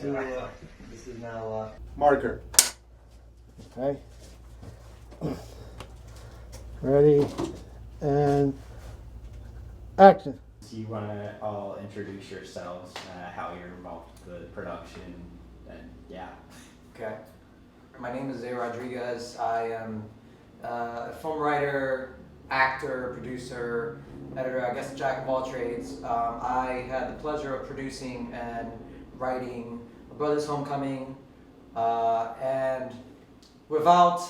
This is now Marker. Okay. Ready and action. So you want to all introduce yourselves, how you're involved with the production, and yeah. okay. My name is Zay Rodriguez. I am a film writer, actor, producer, editor. I guess a jack of all trades. I had the pleasure of producing and writing My Brother's Homecoming, and without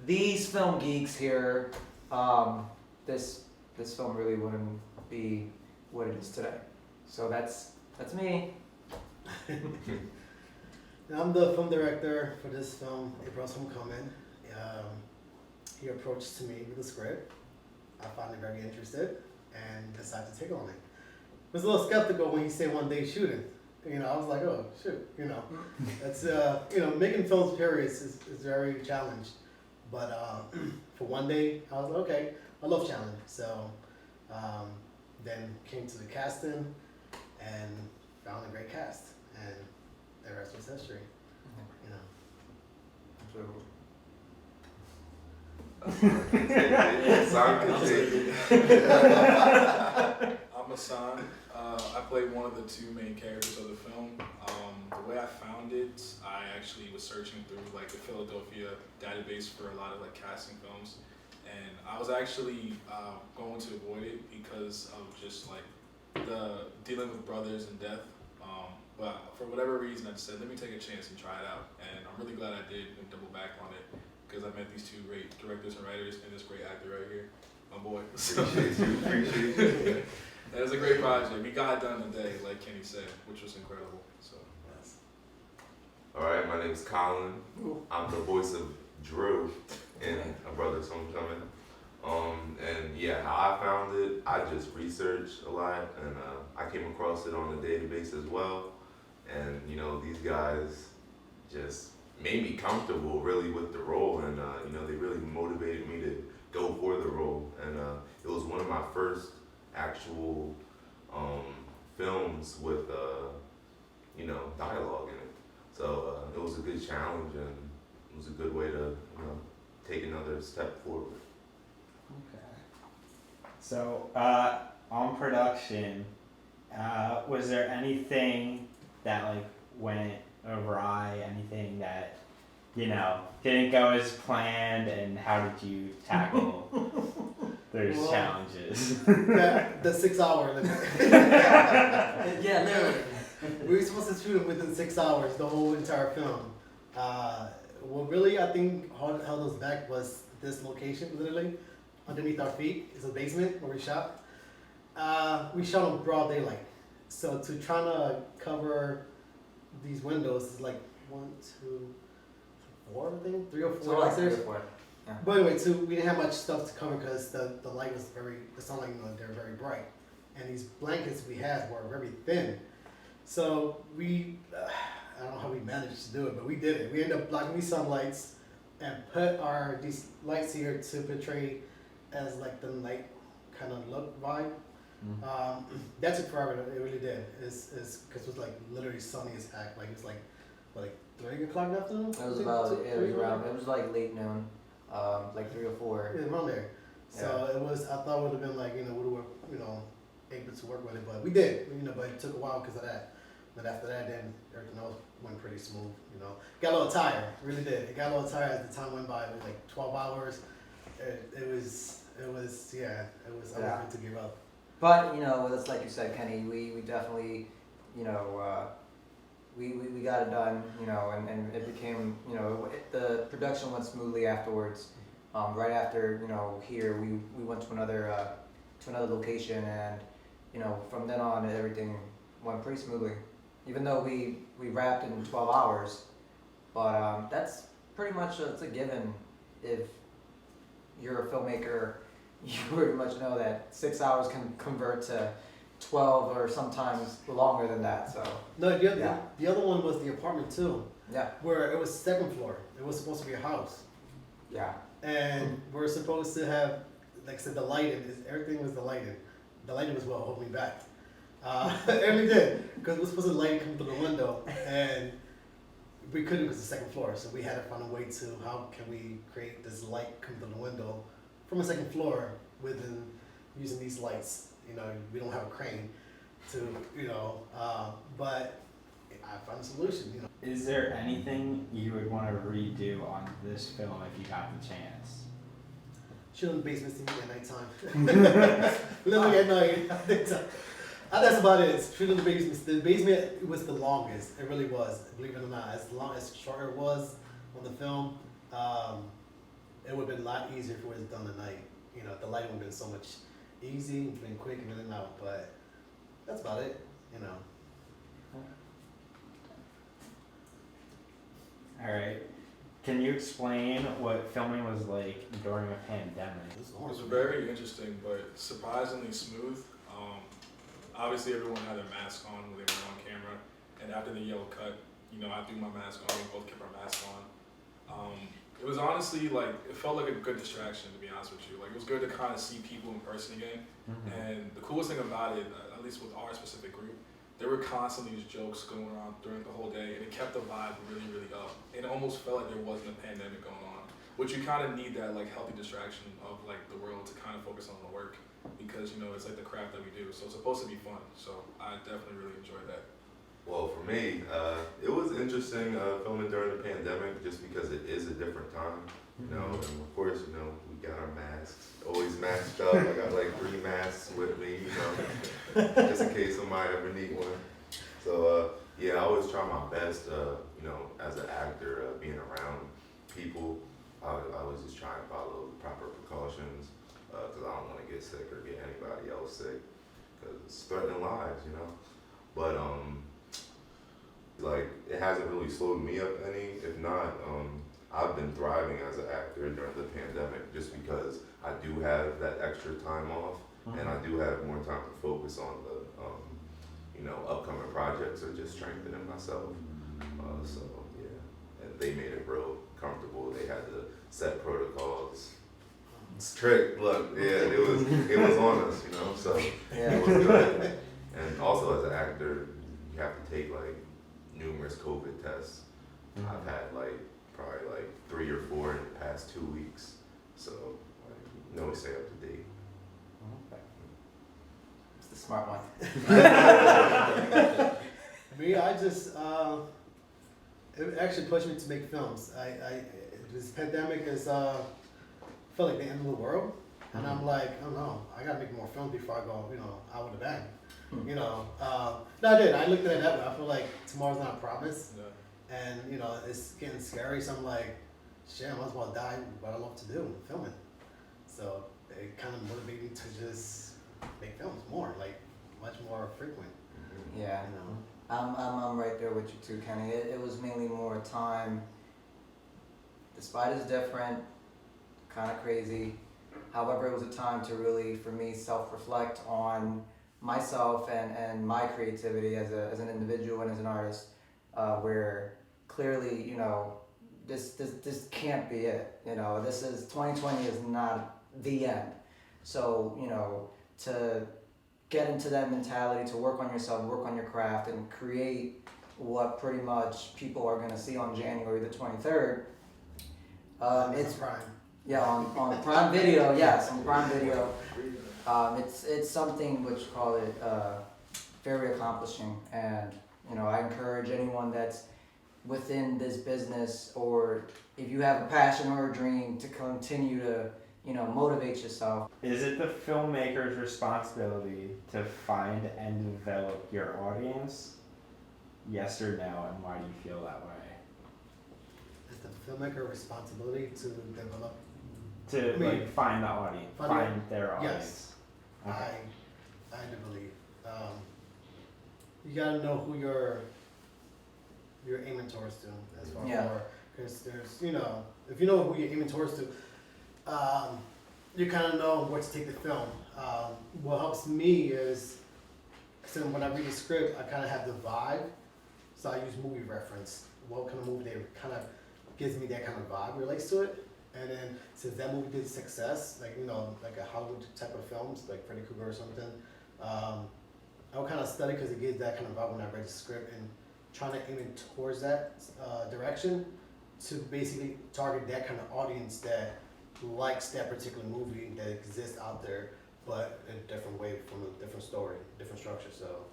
these film geeks here, this film really wouldn't be what it is today. So that's me. I'm the film director for this film, April's Homecoming. He approached to me with the script. I found it very interested and decided to take on it. I was a little skeptical when he said 1 day shooting. I was like, oh, shoot, That's, making films, period, is very challenged. But for 1 day, I was like, okay, I love challenge. So then came to the casting and found a great cast. And the rest was history, I'm Hassan. I played one of the two main characters of the film. The way I found it, I actually was searching through the Philadelphia database for a lot of casting films, and I was actually going to avoid it because of just the dealing with brothers and death. But for whatever reason, I just said, let me take a chance and try it out. And I'm really glad I did and double back on it because I met these two great directors and writers and this great actor right here, my boy. Appreciate you. That was a great project. We got it done today, like Kenny said, which was incredible. So. Yes. All right, my name is Colin. I'm the voice of Drew in A Brother's Homecoming. And yeah, how I found it, I just researched a lot, and I came across it on the database as well. And these guys just made me comfortable really with the role, and they really motivated me to go for the role. And it was one of my first actual films with dialogue in it. So it was a good challenge, and it was a good way to take another step forward. Okay. So on production, was there anything that went awry? Anything that didn't go as planned, and how did you tackle those challenges? the 6 hour limit. Yeah, literally. We were supposed to shoot it within 6 hours, the whole entire film. What really I think held us back was this location, literally underneath our feet is a basement where we shot. We shot in broad daylight, so to try to cover these windows is 1, 2, 4, I think 3 or 4 So upstairs. 3 or 4. Yeah. But anyway, we didn't have much stuff to cover because the light was the sunlight, they're very bright, and these blankets we had were very thin. So I don't know how we managed to do it, but we did it. We ended up blocking these sunlights and put these lights here to portray as the night kind of look vibe. Mm-hmm. That took forever. It really did. It's because it was literally sunny as heck. It was 3 o'clock in the afternoon. It was about it was late noon, 3 or 4. Yeah, around there. So it was. I thought it would have been we were able to work with it, but we did. But it took a while because of that. But after that, then everything else went pretty smooth. Got a little tired. Really did. It got a little tired as the time went by. It was 12 hours. It was. I was ready to give up. But it's like you said, Kenny. We definitely, we got it done. And it became, the production went smoothly afterwards. Right after here, we went to another location, and from then on everything went pretty smoothly. Even though we wrapped in 12 hours, but that's pretty much it's a given. If you're a filmmaker, you pretty much know that 6 hours can convert to 12 or sometimes longer than that. So no, the other one was the apartment too. Yeah. Where it was second floor. It was supposed to be a house. Yeah. And we're supposed to have, like I said, the lighting. Everything was the lighting. The lighting was what held me back. And we did, because we were supposed to light come through the window, and we couldn't because it's the second floor, so we had to find a way to, how can we create this light come through the window from a second floor within using these lights. You know, we don't have a crane to, but I found a solution, Is there anything you would want to redo on this film if you got the chance? Chill in the basement to me at nighttime. Literally at night. That's about it. It's Chill in the basement. The basement was the longest. It really was. Believe it or not, as short it was on the film, it would have been a lot easier if it was done at night. The lighting would have been so much easy, been quick and in and out. But that's about it. All right. Can you explain what filming was like during a pandemic? This is It was awesome. very interesting, but surprisingly smooth. Obviously, everyone had their mask on when they were on camera, and after the yellow cut, I threw my mask on. We both kept our masks on. It was honestly it felt like a good distraction, to be honest with you. It was good to kind of see people in person again. And the coolest thing about it, at least with our specific group, there were constantly these jokes going around during the whole day, and it kept the vibe really, really up. It almost felt like there wasn't a pandemic going on, which you kind of need that healthy distraction of the world to kind of focus on the work, because it's the craft that we do. So it's supposed to be fun. So I definitely really enjoyed that. Well, for me, it was interesting filming during the pandemic just because it is a different time, and of course, we got our masks, always masked up. I got 3 masks with me, just in case somebody ever need one. So, yeah, I always try my best, as an actor, being around people. I always just try and follow the proper precautions, because I don't want to get sick or get anybody else sick, because it's threatening lives, But, it hasn't really slowed me up any. If not, I've been thriving as an actor during the pandemic just because I do have that extra time off, and I do have more time to focus on the, upcoming projects or just strengthening myself. So yeah, and they made it real comfortable. They had the set protocols. Strict, look, yeah, it was on us, so it was good. And also as an actor, you have to take numerous COVID tests. I've had probably 3 or 4 in the past 2 weeks, so stay up to date. It's the smart one. Me, I just it actually pushed me to make films. This pandemic is felt like the end of the world, and I'm like, oh no, I gotta make more films before I go, out with a bang. No, I did. I looked at it that way. I feel like tomorrow's not a promise, Yeah. and it's getting scary. So I'm like, shit, I might as well die what I love to do, filming. So it kind of motivated me to just make films more, much more frequent. Yeah. I'm right there with you too, Kenny. It was mainly more time. The spider's different, kind of crazy. However, it was a time to really, for me, self-reflect on myself and my creativity as an individual and as an artist, where clearly, this can't be it. This is 2020 is not the end. So, to get into that mentality, to work on yourself, work on your craft, and create what pretty much people are going to see on January the 23rd. It's Prime. Yeah, on Prime Video, yes, on Prime Video. It's something which call it very accomplishing, and I encourage anyone that's within this business, or if you have a passion or a dream, to continue to motivate yourself. Is it the filmmaker's responsibility to find and develop your audience? Yes or no, and why do you feel that way? It's the filmmaker responsibility to develop. To find the audience, find their audience. Yes. Okay. I do believe. You gotta know who you're aiming towards to, as far Yeah. because there's if you know who you're aiming towards to, you kind of know where to take the film. What helps me is, so when I read the script, I kind of have the vibe, so I use movie reference. What kind of movie they kind of gives me that kind of vibe, relates to it. And then since that movie did success, like a Hollywood type of films, like Freddy Krueger or something, I would kind of study because it gives that kind of vibe when I read the script and trying to aim it towards that direction to basically target that kind of audience that likes that particular movie that exists out there, but in a different way from a different story, different structure. So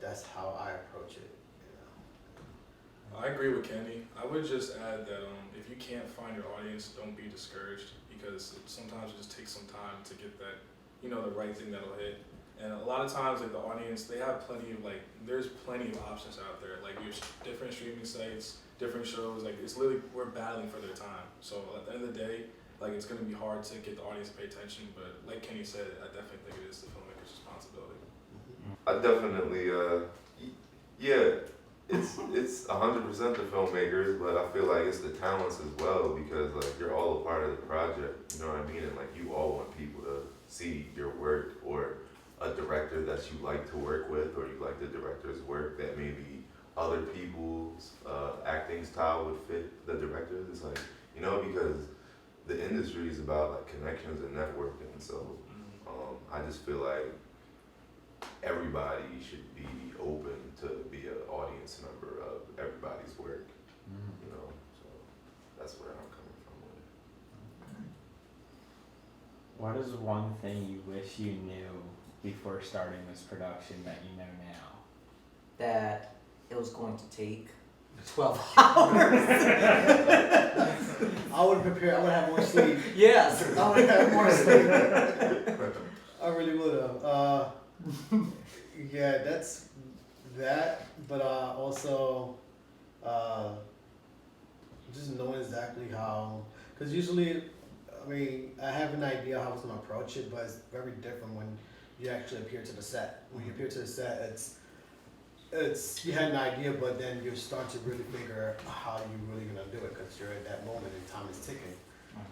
that's how I approach it. You know? I agree with Kenny. I would just add that if you can't find your audience, don't be discouraged because sometimes it just takes some time to get that, the right thing that'll hit. And a lot of times, like the audience, they have plenty of there's plenty of options out there. Like we have different streaming sites, different shows. Like it's literally we're battling for their time. So at the end of the day, it's gonna be hard to get the audience to pay attention. But like Kenny said, I definitely think it is the filmmaker's responsibility. I definitely, yeah, it's 100% the filmmakers, but I feel like it's the talents as well because you're all a part of the project. You know what I mean? And you all want people to see your work or a director that you like to work with, or you like the director's work that maybe other people's acting style would fit the director's. It's because the industry is about connections and networking. So I just feel like everybody should be open to be an audience member of everybody's work. So that's where I'm coming from with it. What is one thing you wish you knew before starting this production that you know now? That it was going to take 12 hours. I would prepare. I would have more sleep. Yes, I would have more sleep. I really would have. Yeah, that's that. But also, just knowing exactly how. Because usually, I have an idea how I was going to approach it, but it's very different when you actually appear to the set. When you appear to the set, it's you had an idea, but then you start to really figure out how you're really gonna do it because you're at that moment and time is ticking.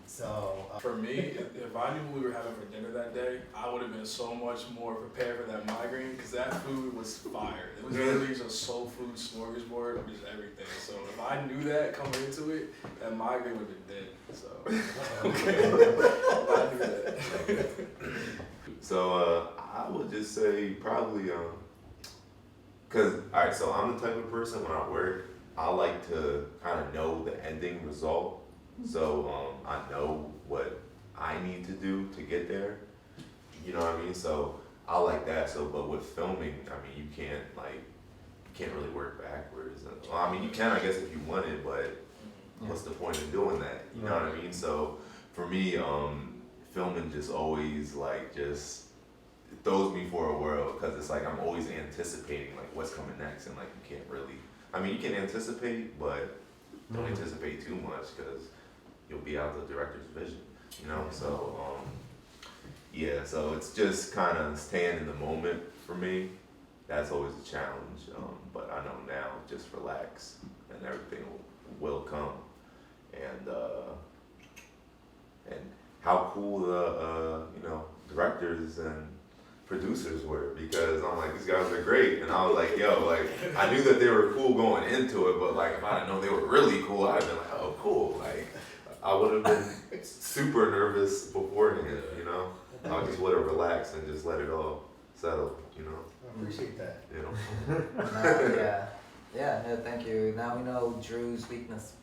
So For me, if I knew what we were having for dinner that day, I would have been so much more prepared for that migraine because that food was fire. It was literally just soul food smorgasbord of just everything. So if I knew that coming into it, that migraine would have been dead. So if I knew that. So I would just say probably alright, so I'm the type of person when I work, I like to kind of know the ending result. So I know what I need to do to get there. You know what I mean? So I like that. So but with filming, you can't really work backwards. Well, you can, I guess, if you wanted, but what's the point in doing that? You know what I mean? So for me, filming just always just it throws me for a whirl because it's I'm always anticipating what's coming next, and you can't really. You can anticipate, but don't anticipate too much because you'll be out of the director's vision. So yeah. So it's just kind of staying in the moment for me. That's always a challenge. But I know now, just relax, and everything will come. And how cool the directors and producers were, because I'm these guys are great, and I was I knew that they were cool going into it, but if I didn't know they were really cool, I'd have been oh cool, I would have been super nervous beforehand, I just would have relaxed and just let it all settle, I appreciate that. Yeah, thank you. Now we know Drew's weakness.